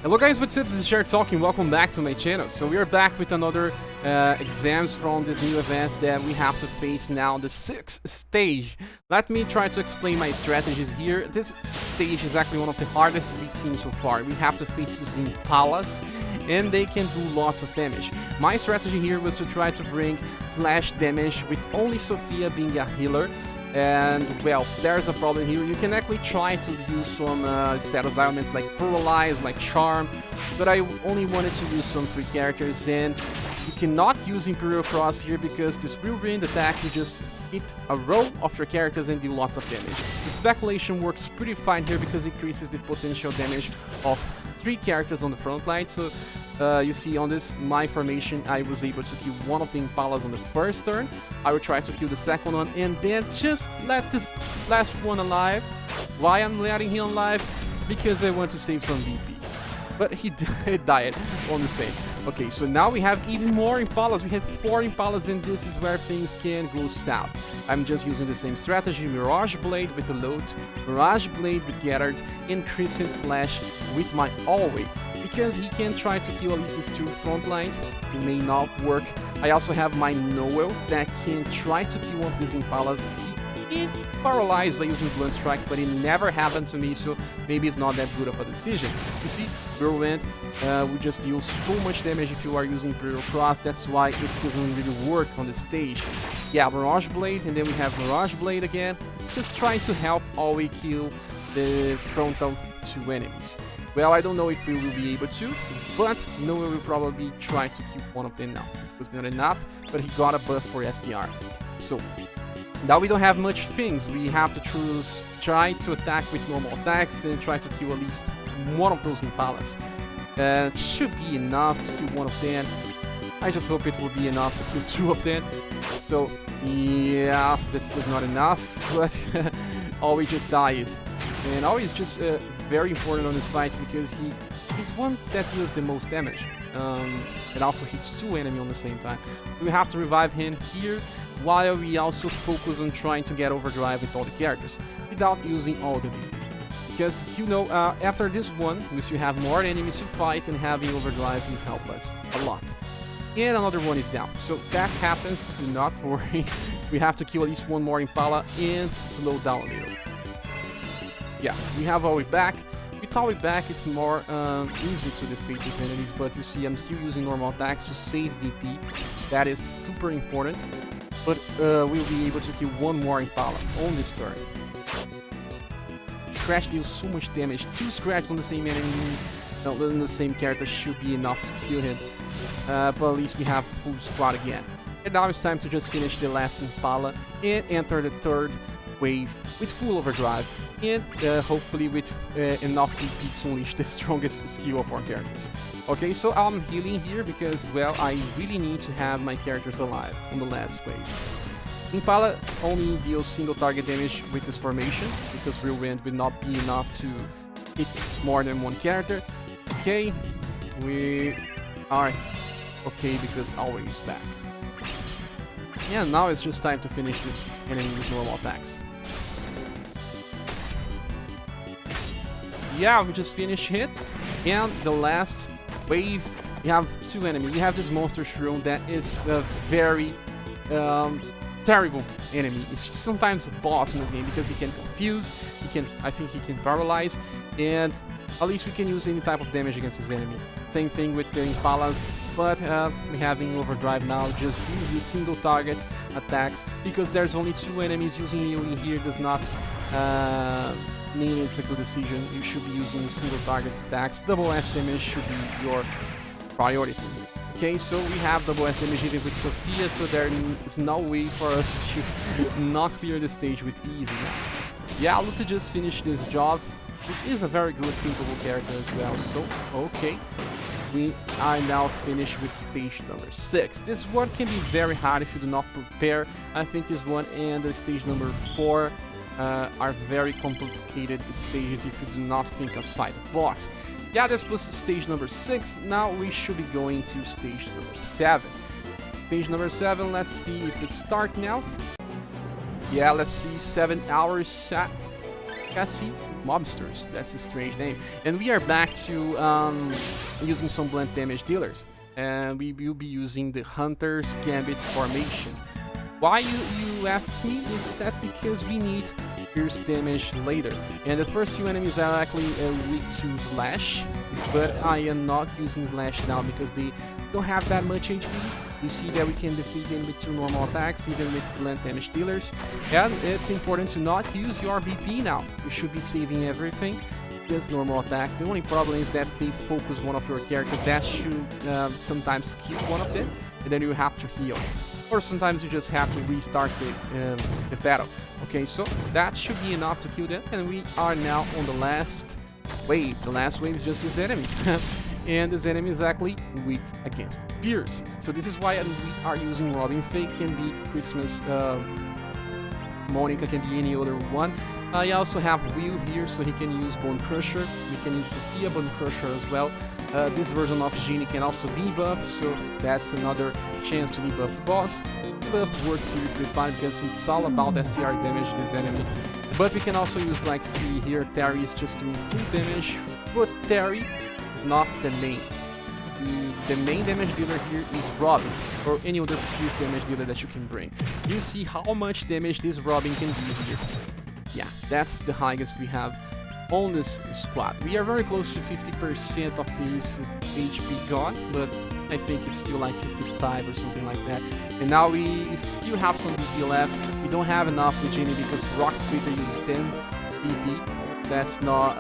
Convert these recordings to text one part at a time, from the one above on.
Hello guys, what's up? This is ScherBR talking. Welcome back to my channel. So we are back with another exams from this new event that we have to face now, the 6th stage. Let me try to explain my strategies here. This stage is actually one of the hardest we've seen so far. We have to face these Impalas and they can do lots of damage. My strategy here was to try to bring slash damage with only Sophia being a healer. And well, there's a problem here. You can actually try to use some status elements like Paralyze, like Charm, but I only wanted to use some free characters, and you cannot use Imperial Cross here because this whirlwind attack, you just hit a row of your characters and do lots of damage. The speculation works pretty fine here because it increases the potential damage of 3 characters on the front line. So you see on this my formation, I was able to kill one of the Impalas on the first turn. I will try to kill the second one and then just let this last one alive. Why I'm letting him alive? Because I want to save some VP. But he died on the same. Okay, so now we have even more Impalas. We have 4 Impalas, and this is where things can go south. I'm just using the same strategy: Mirage Blade with a load, Mirage Blade with Gathered, and Crescent Slash with my Alway. Because he can try to kill at least these 2 front lines, it may not work. I also have my Noel that can try to kill one of these Impalas. He paralyzed by using Blunt Strike, but it never happened to me, so maybe it's not that good of a decision. You see, Whirlwind will just deal so much damage if you are using Imperial Cross. That's why it doesn't really work on the stage. Yeah, Mirage Blade, and then we have Mirage Blade again. It's just trying to help always kill the frontal 2 enemies. Well, I don't know if we will be able to, but Noah will probably try to kill one of them now. It was not enough, but he got a buff for SDR. So now we don't have much things. We have to try to attack with normal attacks and try to kill at least one of those Impalas. It should be enough to kill one of them. I just hope it will be enough to kill 2 of them. So yeah, that was not enough, but Always just died. And Always just very important on this fight because he's one that deals the most damage. It also hits 2 enemies on the same time. We have to revive him here, while we also focus on trying to get overdrive with all the characters, without using all the BP. Because, you know, after this one, we still have more enemies to fight, and having overdrive will help us a lot. And another one is down. So that happens, do not worry. We have to kill at least one more Impala and slow down a little. Yeah, we have Alway back. With Alway back, it's more easy to defeat these enemies, but you see I'm still using normal attacks to save VP. That is super important. But we'll be able to kill one more Impala on this turn. Scratch deals so much damage. 2 scratches on the same enemy, on the same character should be enough to kill him. But at least we have full squad again. And now it's time to just finish the last Impala and enter the 3rd wave with full overdrive. And hopefully with enough DP to unleash the strongest skill of our characters. Okay, so I'm healing here because, well, I really need to have my characters alive on the last wave. Impala only deals single target damage with this formation, because Whirlwind will not be enough to hit more than 1 character. Okay, we are okay because Alway is back. Yeah, now it's just time to finish this enemy with normal attacks. Yeah, we just finished it, and the last wave, we have 2 enemies. We have this Monster Shroom that is a very terrible enemy. It's sometimes a boss in this game because he can confuse, I think he can paralyze, and at least we can use any type of damage against this enemy. Same thing with the Impalas, but we're having overdrive now. Just use the single target attacks because there's only 2 enemies. Using AoE here does not mean it's a good decision. You should be using single target attacks. Double S damage should be your priority. Okay, so we have double S damage even with Sophia, so there is no way for us to not clear the stage with ease now. Yeah, Luta just finished this job, which is a very good capable character as well. So, okay, we are now finished with stage number 6. This one can be very hard if you do not prepare. I think this one and the stage number 4 are very complicated stages if you do not think outside the box. Yeah, this was stage number 6. Now we should be going to stage number 7. Stage number 7, let's see if it starts now. Yeah, let's see, 7 hours. Cassie, mobsters. That's a strange name. And we are back to using some blunt damage dealers. And we will be using the Hunter's Gambit formation. Why you ask me is that because we need pierce damage later. And the first few enemies are actually weak to slash, but I am not using slash now because they don't have that much HP. You see that we can defeat them with 2 normal attacks, even with blunt damage dealers. And it's important to not use your BP now. You should be saving everything, just normal attack. The only problem is that they focus one of your characters. That should sometimes kill one of them, and then you have to heal. Or sometimes you just have to restart the battle. Okay, so that should be enough to kill them, and we are now on the last wave. The last wave is just this enemy. And this enemy is actually weak against Pierce. So this is why we are using Robin. Fake can be Christmas, Monica can be any other one. I also have Will here, so he can use Bone Crusher. We can use Sophia Bone Crusher as well. This version of Genie can also debuff, so that's another chance to debuff the boss. Debuff works really fine because it's all about STR damage this enemy. But we can also use, like, see here, Terry is just doing full damage, but Terry is not the main. The main damage dealer here is Robin, or any other pierce damage dealer that you can bring. You see how much damage this Robin can do here. Yeah, that's the highest we have on this squad. We are very close to 50% of this HP gone, but I think it's still like 55 or something like that. And now we still have some BP left. We don't have enough with Genie because Rock Splitter uses 10 BP. That's not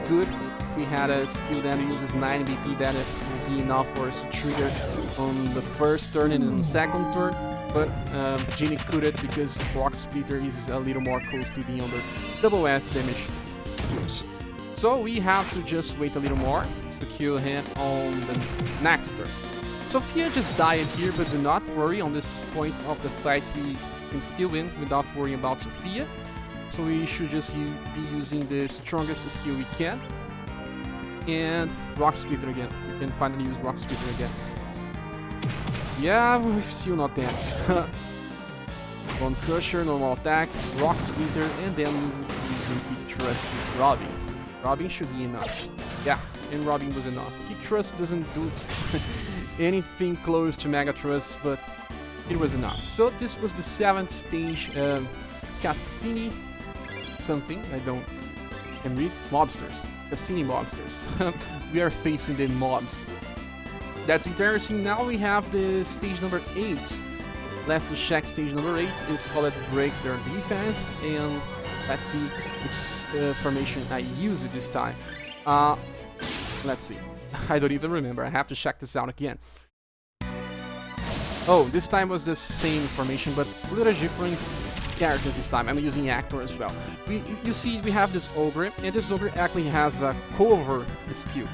good. If we had a skill that uses 9 BP, that would be enough for us to trigger on the first turn and on the second turn. But Genie couldn't because Rock Splitter is a little more close to being under double S damage skills. So we have to just wait a little more to kill him on the next turn. Sophia just died here, but do not worry. On this point of the fight, we can still win without worrying about Sophia. So we should just be using the strongest skill we can. And Rock Splitter again. We can finally use Rock Splitter again. Yeah, we've still not dance. Bone Crusher, normal attack, Rock Splitter, and then we will be using Kick Thrust with Robin. Robin should be enough. Yeah, and Robin was enough. Kick Thrust doesn't do anything close to Mega Thrust, but it was enough. So this was the 7th stage, Cassini something, I can read, mobsters. Cassini mobsters. We are facing the mobs. That's interesting. Now we have the stage number 8. Let's check stage number 8 is called Break Their Defense, and let's see which formation I use it this time. Let's see. I don't even remember. I have to check this out again. Oh, this time was the same formation, but a little different characters this time. I'm using Actor as well. You see, we have this Ogre, and this Ogre actually has a cover skill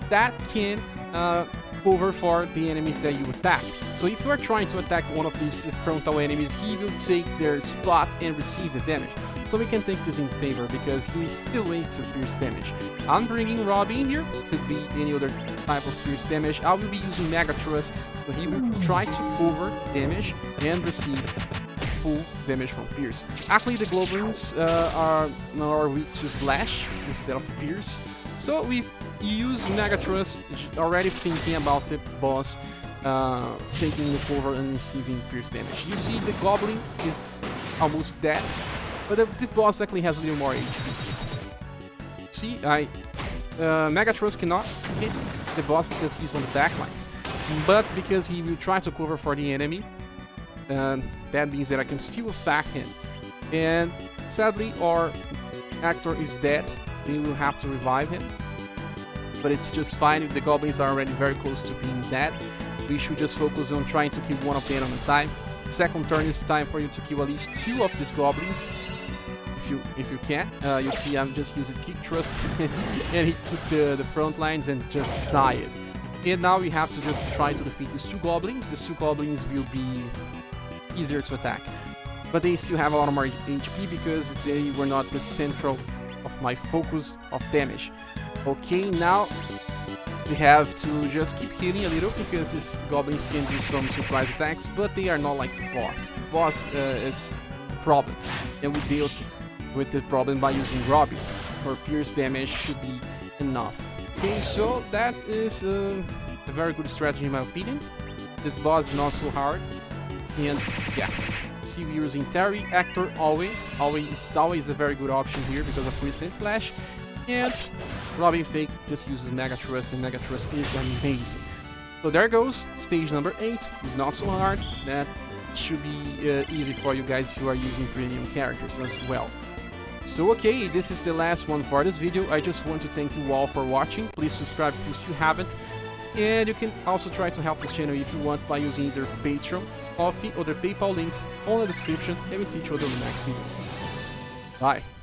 that can cover for the enemies that you attack. So if you are trying to attack one of these frontal enemies, he will take their spot and receive the damage. So we can take this in favor because he's still weak to pierce damage. I'm bringing Robin here, could be any other type of pierce damage. I will be using Mega Thrust, so he will try to cover damage and receive full damage from pierce. Actually, the Goblins are weak to slash instead of pierce. So we use Mega Thrust, already thinking about the boss taking the cover and receiving pierce damage. You see the Goblin is almost dead, but the boss actually has a little more HP. See, Mega Thrust cannot hit the boss because he's on the back lines, but because he will try to cover for the enemy, that means that I can still attack him. And sadly, our actor is dead. We will have to revive him, but it's just fine if the goblins are already very close to being dead. We should just focus on trying to kill one of them at a time. Second turn is time for you to kill at least 2 of these goblins, if you can. You see, I'm just using Kick Thrust, and he took the front lines and just died. And now we have to just try to defeat these 2 goblins. These 2 goblins will be easier to attack, but they still have a lot more HP because they were not the central of my focus of damage. Okay, now we have to just keep hitting a little because these goblins can do some surprise attacks, but they are not like the boss. The boss is a problem, and we dealt with the problem by using Robin. for pierce damage should be enough. Okay, so that is a very good strategy in my opinion. This boss is not so hard, and yeah, see we're using Terry, Hector, always a very good option here because of Recent Slash, and Robin Fake just uses Mega Thrust, and Mega Thrust is amazing. So there goes, stage number 8, is not so hard, that should be easy for you guys if you are using premium characters as well. So okay, this is the last one for this video. I just want to thank you all for watching. Please subscribe if you still haven't. And you can also try to help this channel if you want by using either Patreon, Coffee, or the PayPal links on the description. And we'll see each other in the next video. Bye!